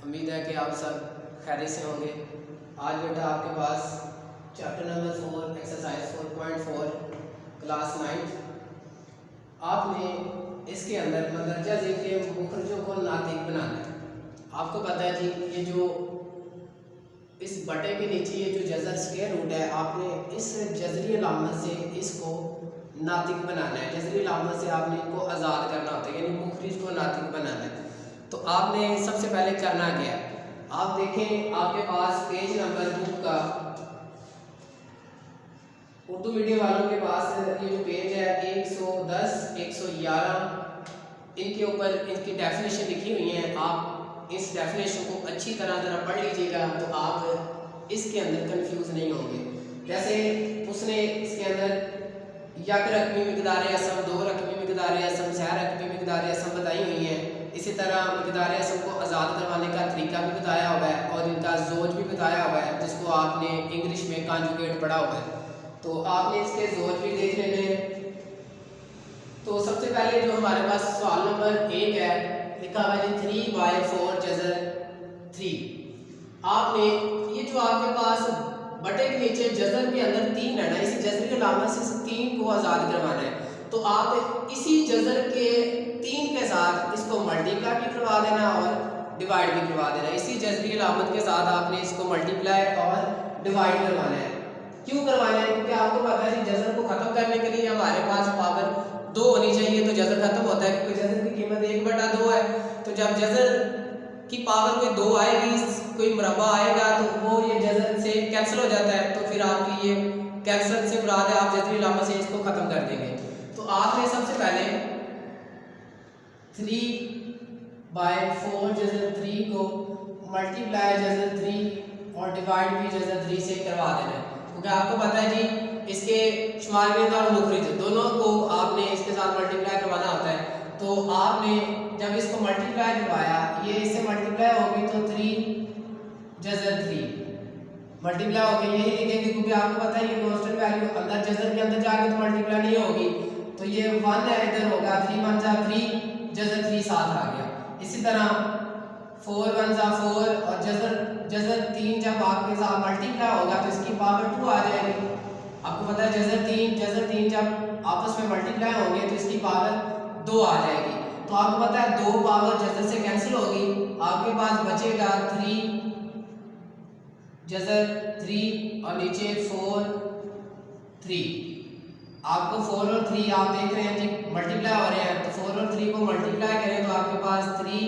उम्मीद है कि आप सब खैरियत से होंगे। आज बेटा आपके पास चैप्टर नंबर 4 एक्सरसाइज 4.4 क्लास 9 आपने इसके अंदर मंदरजा ज़िक्र मुखरजों को नातिक बनाना है। आपको पता है जी, ये जो इस बटे के नीचे ये जो जज़र स्क्वायर रूट है, आपने इस जज़री अलामत से इसको नातिक बनाना है। जज़री अलामत से आपने इनको आज़ाद करना होता है, यानी मुखरिज को नातिक बनाना है। तो आपने सबसे पहले करना क्या है, आप देखें आपके पास पेज नंबर बुक का उर्दू मीडियम वालों के पास ये जो पेज है 110 111 इनके ऊपर इनकी डेफिनेशन लिखी हुई है। आप इस डेफिनेशन को अच्छी तरह पढ़ लीजिएगा, तो आप इसके अंदर कंफ्यूज नहीं होंगे। जैसे उसने इसके अंदर यक रकमी मिकदार असम, 2 रकमी मिकदार असम, सह रकमी मिकदार असम बताई हुई हैं। इसी तरह मिकदार असम को आज़ाद करवाने का तरीका भी बताया हुआ है और इनका जोज भी बताया हुआ है, जिसको आपने इंग्लिश में कॉन्जुगेट पढ़ा हुआ है। तो आपने इसके जोज भी देख लेने हैं। तो सबसे पहले जो हमारे पास सवाल नंबर 1 है, लिखा हुआ है 3/4 जज़र 3। आपने ये जो आपके पास बटे के नीचे जज़र के अंदर 3 है ना, इसी जज़र के अलावा से 3 को आज़ाद करवाना है। तो आप इसी जज़र के 3 के साथ इसको मल्टीप्लाई भी करवा देना और डिवाइड भी करवा देना। इसी जज़री अलामत के साथ आपने इसको मल्टीप्लाई और डिवाइड करवाना है। क्यों करवाना है? क्योंकि आपको पता है जज़र को ख़त्म करने के लिए हमारे पास पावर 2 होनी चाहिए, तो जज़र ख़त्म होता है क्योंकि जज़र की कीमत 1/2 है। तो जब जज़र की पावर कोई 2 आएगी, कोई मुरब्बा आएगा, तो वो ये जज़र से कैंसिल हो जाता है। तो फिर आपकी ये कैंसिल से मुराद है, आप जज़री अलामत से इसको ख़त्म कर देंगे। तो आपने सबसे पहले 3/4 जज़र 3 को मल्टीप्लाई जज़र 3 और डिवाइड भी जज़र 3 से करवा देना है। क्योंकि आपको पता है जी, इसके शुमार में और मुखरिज दोनों को आपने इसके साथ मल्टीप्लाई करवाना होता है। तो आपने जब इसको मल्टीप्लाई करवाया, ये इससे मल्टीप्लाई होगी तो 3 जज़र 3 मल्टीप्लाई होगी, यही लिखेंगे क्योंकि आपको पता है ये कांस्टेंट वैल्यू अंदर जज़र के अंदर जाके तो मल्टीप्लाई नहीं होगी। तो ये 1 है, इधर होगा 3 1 जा 3 जज़र 3 साथ आ गया। इसी तरह 4 1 जा 4 और जज़र 3 जब आपके साथ मल्टीप्लाई होगा तो इसकी पावर 2 आ जाएगी। आपको पता है जज़र 3 जब आपस में मल्टीप्लाई होंगे तो इसकी पावर 2 आ जाएगी। तो आपको पता है 2 पावर जज़र से कैंसिल होगी, आपके पास बचेगा 3 जज़र 3 और नीचे 4 3। आपको 4 और 3 आप देख रहे हैं जी मल्टीप्लाई हो रहे हैं, तो 4 और 3 को मल्टीप्लाई करें तो आपके पास 3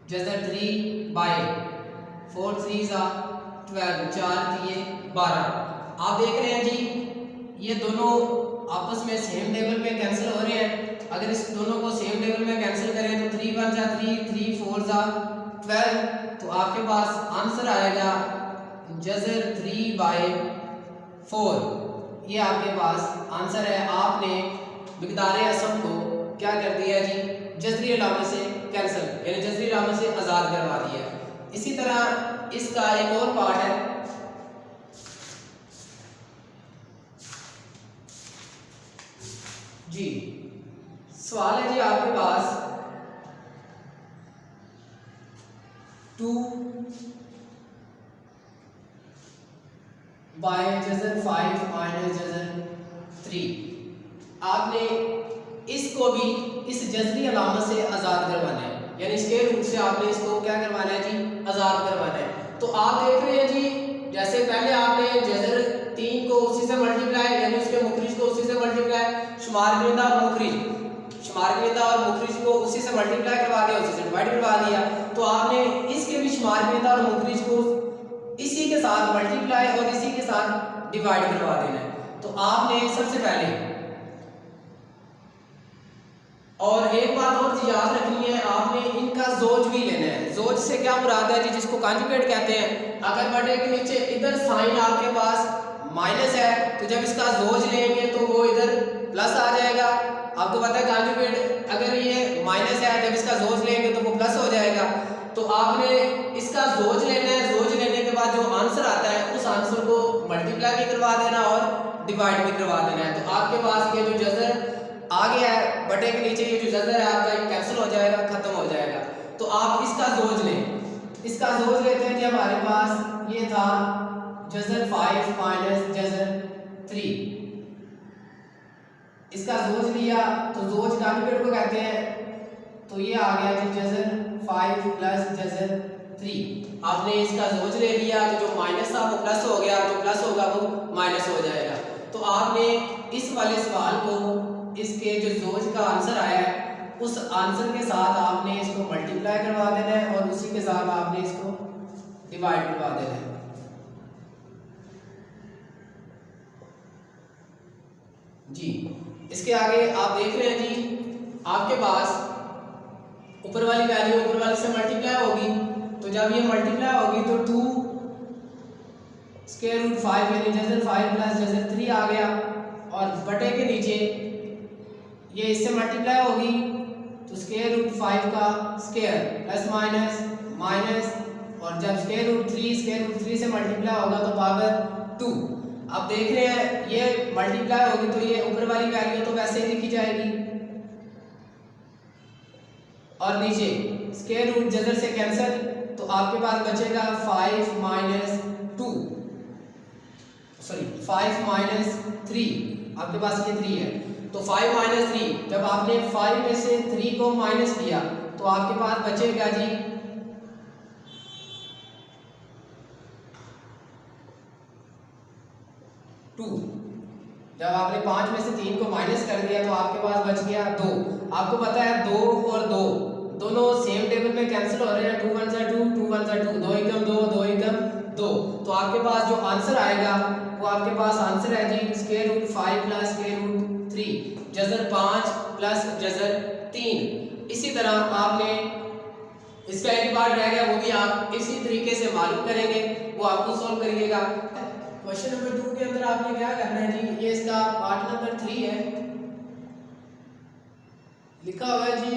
जज़र 3/4 3 12 4 3 12। आप देख रहे हैं जी ये दोनों आपस में सेम लेवल में कैंसिल हो रहे हैं। अगर इस दोनों को सेम लेवल में कैंसिल करें तो 3 1 जा 3 3 4 जा 12। तो आपके पास आंसर आएगा जज़र 3/4। ये आपके पास आंसर है। आपने मिकदार असम को क्या कर दिया जी, जज़री अलामत से कैंसिल, यानी जज़री अलामत से आज़ाद करवा दिया। इसी तरह इसका एक और पार्ट है जी। सवाल है जी आपके पास 2/जज़र 5 माइनस जज़र 3। आपने इसको भी इस जज़री अलामत से आज़ाद करवाना है, यानी स्क्वायर रूट से आपने इसको क्या करवाना है जी, आज़ाद करवाना है। तो आप देख रहे हैं जी, जैसे पहले आपने जज़र 3 को उसी से मल्टीप्लाई, यानी उसके मुखरिज को उसी से मल्टीप्लाई, शुमार कुनिंदा और मुखरिज को उसी से मल्टीप्लाई करवा दिया, उसी से डिवाइड करवा दिया। तो आपने इसके भी शुमार कुनिंदा और मुखरिज को इसी के साथ मल्टीप्लाई और इसी के साथ डिवाइड करवा देना है। तो आपने सबसे पहले, और एक बात और याद रखनी है, आपने इनका जोज भी लेना है। जोज से क्या मुराद है जी, जिसको कॉन्जुगेट कहते हैं। अगर बटे के नीचे इधर साइन आपके पास माइनस है, तो जब इसका जोज लेंगे तो वो इधर प्लस आ जाएगा। आपको पता है कॉन्जुगेट अगर ये माइनस है, जब इसका जोज लेंगे तो वो प्लस हो जाएगा। तो आपने इसका जोज लेना है। जोज लेने के बाद जो आंसर आता है उस आंसर को मल्टीप्लाई भी करवा देना और डिवाइड भी करवा देना है। तो आपके पास ये जो जज़र बटे के नीचे ये जो जजर है आपका कैंसिल हो जाएगा, खत्म हो जाएगा। तो आप इसका जोज लें, इसका जोज लेते हैं कि हमारे पास ये था जजर 5 माइनस जजर 3, इसका जोज लिया तो जोज कैलकुलेट को कहते हैं, तो ये आ गया जी जजर 5 प्लस जजर 3। आपने इसका जोज ले लिया तो जो माइनस था वो प्लस हो गया, जो प्लस होगा वो माइनस हो जाएगा। तो आपने इस वाले सवाल को इसके जो जोज का आंसर आया है उस आंसर के साथ आपने इसको मल्टीप्लाई करवा देना है और उसी के साथ आपने इसको डिवाइड करवा देना है। जी इसके आगे आप देख रहे हैं जी आपके पास ऊपर वाली वैल्यू ऊपर वाले से मल्टीप्लाई होगी, तो जब ये मल्टीप्लाई होगी तो 2 स्क्वायर रूट 5 यानी जजर 5 प्लस जजर 3 आ गया, और बटे के नीचे ये इससे मल्टीप्लाई होगी तो स्क्वायर रूट 5 का स्क्वायर प्लस माइनस माइनस, और जब स्क्वायर रूट 3 से मल्टीप्लाई होगा तो पावर 2। अब देख रहे हैं ये मल्टीप्लाई होगी तो ये ऊपर वाली वैल्यू तो वैसे ही लिखी जाएगी, और नीचे स्क्वायर रूट जजर से कैंसिल, तो आपके पास बचेगा 5 माइनस 3, आपके पास ये 3 है, तो 5 माइनस 3, जब आपने 5 में से 3 को माइनस किया तो आपके पास बचेगा जी 2। जब आपने 5 में से 3 को माइनस कर दिया तो आपके पास बच गया 2। आपको पता है 2 और 2 दोनों सेम टेबल में कैंसिल हो रहे हैं, 2 1 2 2 1 2, 2 एकम 2 2 एकम 2, तो आपके पास जो आंसर आएगा वो आपके पास आंसर है जी square root 5 plus square root 3 जजर 5 प्लस जजर 3। इसी तरह आपने इसका एक पार्ट रह गया, वो भी आप इसी तरीके से मालूम करेंगे, वो आपको सॉल्व करिएगा। क्वेश्चन नंबर 2 के अंदर आपने क्या करना है जी, ये इसका पार्ट नंबर 3 है, लिखा हुआ है जी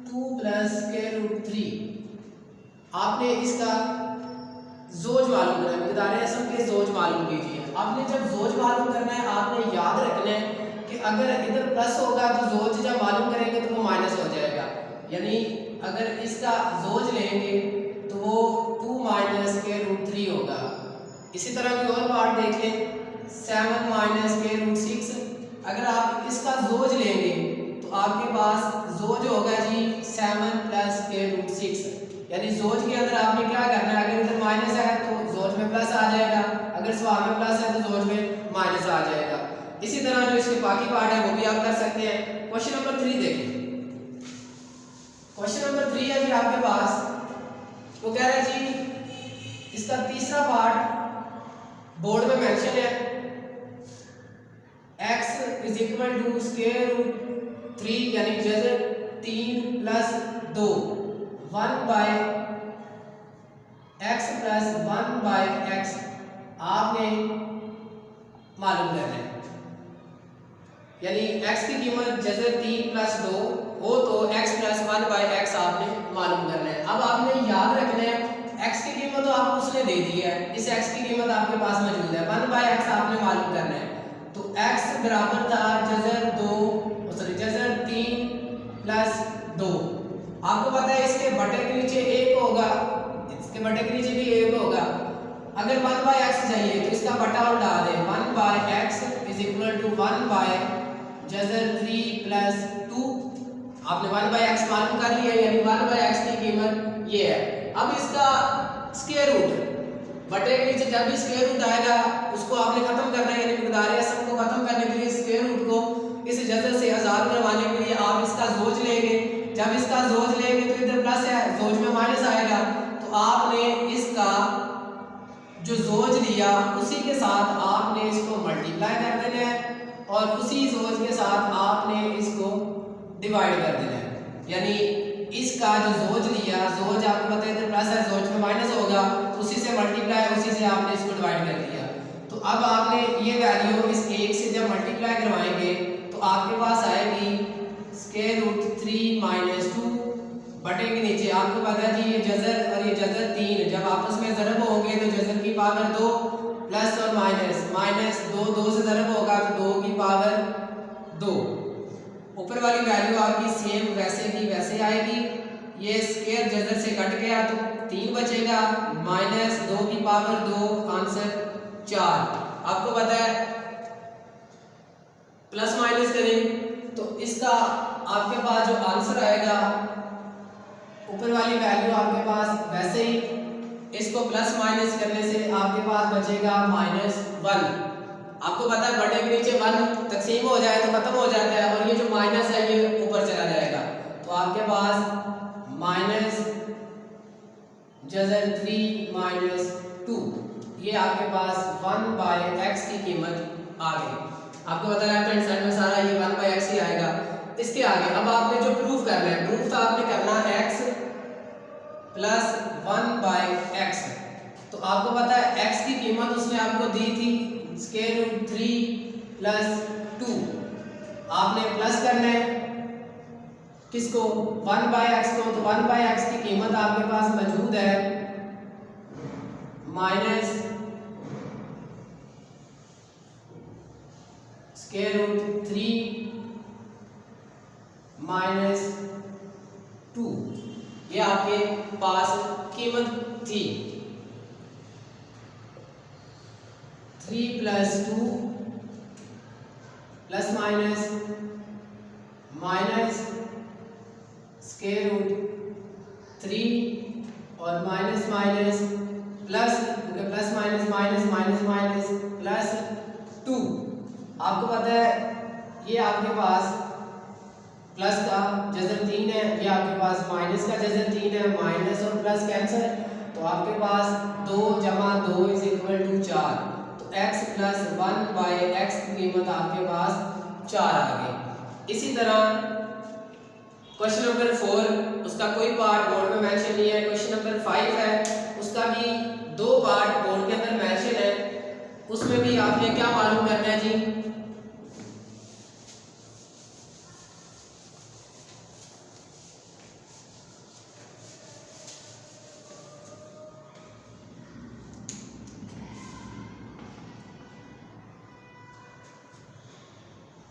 2 प्लस स्क्वायर रूट 3। आपने इसका जोज मालूम करना है, मिक़दार असम के जोज मालूम कीजिए। आपने जब जोज मालूम करना है आपने याद रखना है कि अगर इधर प्लस होगा तो जोज जब मालूम करेंगे तो वो माइनस हो जाएगा, यानी अगर इसका जोज लेंगे तो वो 2 माइनस स्क्वायर रूट 3 होगा। इसी तरह की और पार्ट देख लें 7 माइनस स्क्वायर रूट 6, अगर आप इसका जोज लेंगे तो आपके पास जोज होगा जी 7 प्लस स्क्वायर रूट 6, यानी जोज के अंदर आपने क्या करना है, अगर इधर माइनस है तो जोज में प्लस आ जाएगा, अगर सवाल में प्लस है तो जोज में माइनस आ जाएगा। इसी तरह जो इसके बाकी पार्ट है वो भी आप कर सकते हैं। क्वेश्चन नंबर 3 देखिए, क्वेश्चन नंबर 3 है जी आपके पास, वो कह रहा है जी इसका तीसरा पार्ट बोर्ड में मेंशन है, x is equal to square root 3 यानी जजर 3 plus 2 1 by x plus 1 by x आपने मालूम करना है, यानी x की कीमत जजर 3 प्लस 2 हो तो x प्लस 1 बाय x आपने मालूम करना है। अब आपने याद रखना है x की कीमत तो आपको उसने दे दी है, इस x की कीमत आपके पास मौजूद है, 1 बाय x आपने मालूम करना है, तो x बराबर था जजर 3 प्लस 2। आपको पता है इसके बटे के नीचे 1 होगा, इसके बटे के नीचे भी 1 होगा, अगर 1 बाय x चाहिए तो इसका बटा उठा दे, 1 by x is equal to 1 by जजर 3 प्लस 2। आपने 1 बाय x मालूम कर लिया, यानी 1 बाय x की कीमत ये है। अब इसका स्क्वायर रूट बटे के नीचे जब भी स्क्वायर रूट आएगा उसको आपने खत्म करना है, यानी मिक़दार असम को खत्म करने के लिए स्क्वायर रूट को इस जजर से आजाद करवाने के लिए आप इसका जोज लेंगे, जब इसका जोज लेंगे तो इधर प्लस है, जोज में माइनस आएगा, तो आपने इसका जो जोज लिया उसी के साथ आपने इसको मल्टीप्लाई कर देना है और उसी जोज के साथ आपने इसको डिवाइड कर देना है, यानी इसका जो जोज लिया, जोज आपको पता है इधर प्लस है, जोज में माइनस होगा, तो उसी से मल्टीप्लाई, उसी से आपने इसको डिवाइड कर दिया। तो अब आपने ये वैल्यू इस 1 से जब मल्टीप्लाई करवाएंगे तो आपके पास आएगी स्क्वायर रूट 3 माइनस 2 बटे के नीचे आपको पता है जी ये जजर और ये जजर 3 जब आपस में ज़रब होंगे तो जजर की पावर 2 प्लस और माइनस 2 से ज़रब होगा तो 2 की पावर 2, ऊपर वाली वैल्यू आपकी सेम वैसे की वैसे आएगी। ये स्क्वायर जजर से कट गया तो 3 बचेगा, माइनस 2 की पावर 2, आंसर 4। आपको पता है प्लस माइनस करें तो इसका आपके पास जो आंसर आएगा, ऊपर वाली वैल्यू आपके पास वैसे ही, इसको प्लस माइनस करने से आपके पास बचेगा -1। आपको पता है बटे के नीचे 1 तकसीम हो जाए तो खत्म हो जाता है, और ये जो माइनस है ये ऊपर चला जाएगा। तो आपके पास माइनस जजर 3 - 2, ये आपके पास 1/x की कीमत आ गई। आपको पता है लेफ्ट हैंड साइड में सारा ये 1/x ही आएगा। इसके आगे अब आपने जो प्रूफ करना है, प्रूफ तो आपने करना है x प्लस 1/x। तो आपको पता है x की कीमत उसने आपको दी थी √3 + 2। आपने प्लस करना है किसको, 1/x को। तो 1/x की कीमत आपके पास मौजूद है -√3 - 2, ये आपके पास कीमत थी। 3 + 2 प्लस माइनस -√3 और minus minus plus, plus minus minus minus minus plus 2। आपको पता है ये आपके पास प्लस का जजर 3 है, ये आपके पास माइनस का जजर 3 है, माइनस और प्लस कैंसिल, तो आपके पास 2 + 2 = 4। तो x + 1/x की कीमत आपके पास 4 आ गई। इसी तरह क्वेश्चन नंबर 4, उसका कोई पार्ट बोर्ड में मेंशन नहीं है। क्वेश्चन नंबर 5 है, उसका भी 2 पार्ट बोर्ड के अंदर मेंशन है। उसमें भी आपने क्या मालूम करना है जी,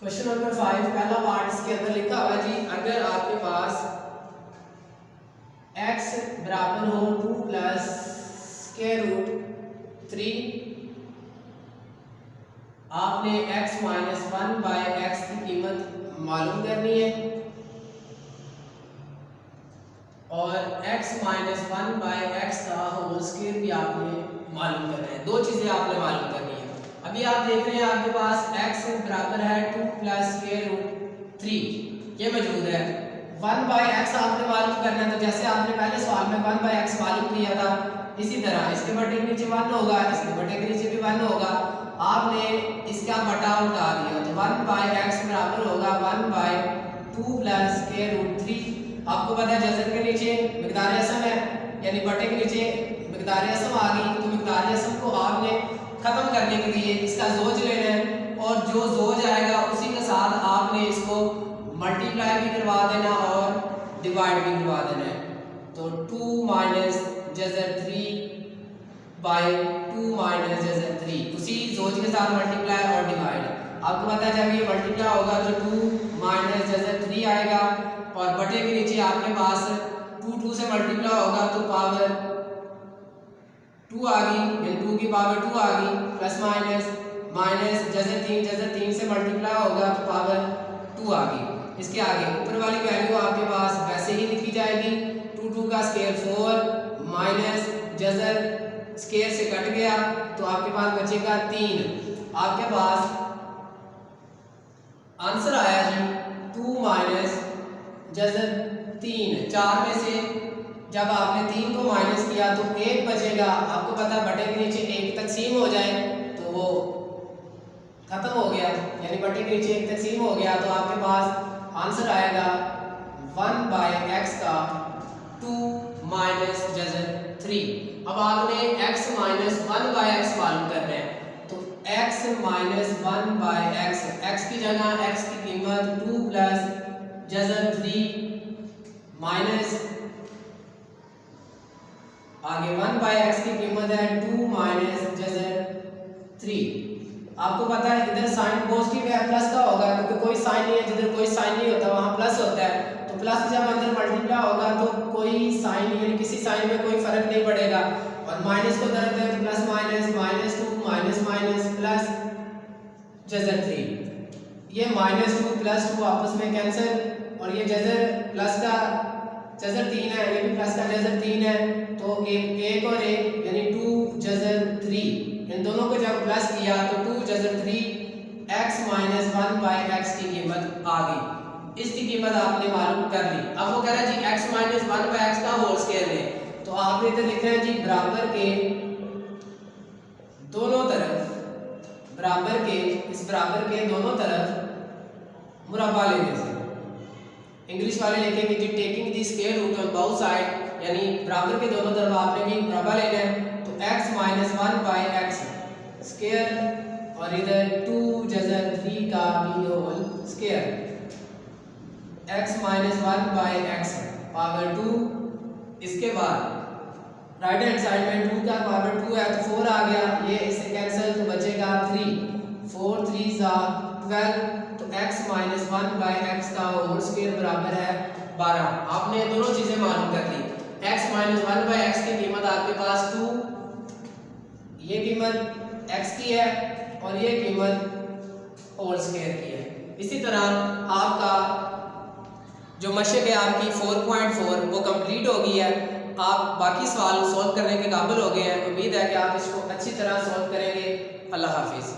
क्वेश्चन नंबर 5 पहला पार्ट इसके अंदर लिखा हुआ है जी, अगर आपके पास x बराबर हो 2 + √3, आपने x - 1/x की कीमत मालूम करनी है और x - 1/x का होल स्क्वायर भी आपने मालूम करना है। 2 चीजें आपने मालूम करनी है। अभी आप देख रहे हैं आपके पास x बराबर है 2 + √3, ये मौजूद है। 1/x आपने मालूम करना है, तो जैसे आपने पहले सवाल में 1/x मालूम किया था, इसी तरह इसके बटे के नीचे 1 होगा, इसके बटे के नीचे भी 1 होगा। आपने इसका बटा उठा दिया तो 1/x बराबर होगा 1/2 + √3। आपको पता है जजर के नीचे मिकदार असम है, यानी बटे के नीचे मिकदार असम आ गई, तो मिकदार असम को आपने खत्म करने के लिए इसका जोज लेना है, और जो जोज आएगा उसी के साथ आपने इसको मल्टीप्लाई भी करवा देना और डिवाइड भी करवा देना है। तो 2 - जजर 3/2 - जजर 3, उसी जोज के साथ मल्टीप्लाई और डिवाइड। आपको पता है जब ये मल्टीप्लाई होगा तो 2 - जजर 3 आएगा, और बटे के नीचे आपके पास 2 से मल्टीप्लाई होगा तो पावर 2 आ गई, यानी 2 की पावर 2 आ गई, प्लस माइनस जजर 3 से मल्टीप्लाई होगा तो पावर 2 आ गई। इसके आगे ऊपर वाली वैल्यू आपके पास वैसे ही लिखी जाएगी, 2 का स्क्वायर 4 माइनस जजर स्क्वायर से कट गया तो आपके पास बचेगा 3। आपके पास आंसर आया जी 2 - जजर 3। 4 में से जब आपने 3 को माइनस किया तो 1 बचेगा। आपको पता है बटे के नीचे 1 तकसीम हो जाए तो वो खत्म हो गया, यानी बटे के नीचे 1 तकसीम हो गया, तो आपके पास आंसर आएगा 1/x का 2 - जजर 3। अब आपने x - 1/x मालूम करना है, तो x - 1/x, x की जगह x की कीमत 2 + जजर 3 माइनस आगे 1/x की कीमत है 2 - जजर 3। आपको पता है इधर साइन पॉजिटिव है, प्लस का होगा क्योंकि कोई साइन नहीं है, जिधर कोई साइन नहीं होता वहाँ प्लस होता है। तो प्लस जब अंदर मल्टीप्लाई होगा तो कोई साइन यानी किसी साइन में कोई फर्क नहीं पड़ेगा। और माइनस को तरफ दें तो plus minus, -2 minus minus plus जजर 3। ये -2 + 2 आपस में कैंसिल और ये जजर प्लस का जजर 3 है, ये भी प्लस का जजर 3 है, तो एक और एक यानी 2 जजर 3, इन दोनों को जब प्लस किया तो 2 जजर 3 x - 1/x की कीमत आ गई। इसकी कीमत आपने मालूम कर ली। अब वो कह रहा है जी x - 1/x का होल स्क्वायर है, तो आपने इधर लिखना है जी बराबर के दोनों तरफ, बराबर के इस बराबर के दोनों तरफ मुरब्बा लेने से। इंग्लिश वाले लिखेंगे जी taking the square root on both side, यानी बराबर के दोनों तरफ आपने भी मुरब्बा लेना है। तो x - 1/x स्क्वायर और इधर 2 जजर 3 का भी whole square, x - 1/x power 2। इसके बाद राइट हैंड साइड में 2 का पावर 2 है तो 4 आ गया, ये इससे कैंसिल तो बचेगा 3, 4 3 12, तो x - 1/x का होल स्क्वायर बराबर है 12। आपने दोनों चीजें मालूम कर ली। x - 1/x की कीमत आपके पास 2, ये कीमत x की है और ये कीमत होल स्क्वायर की है। इसी तरह आपका जो मशक है आपकी 4.4 वो कंप्लीट हो गई है। आप बाकी सवाल सॉल्व करने के काबिल हो गए हैं। उम्मीद है कि आप इसको अच्छी तरह सॉल्व करेंगे। अल्लाह हाफिज़।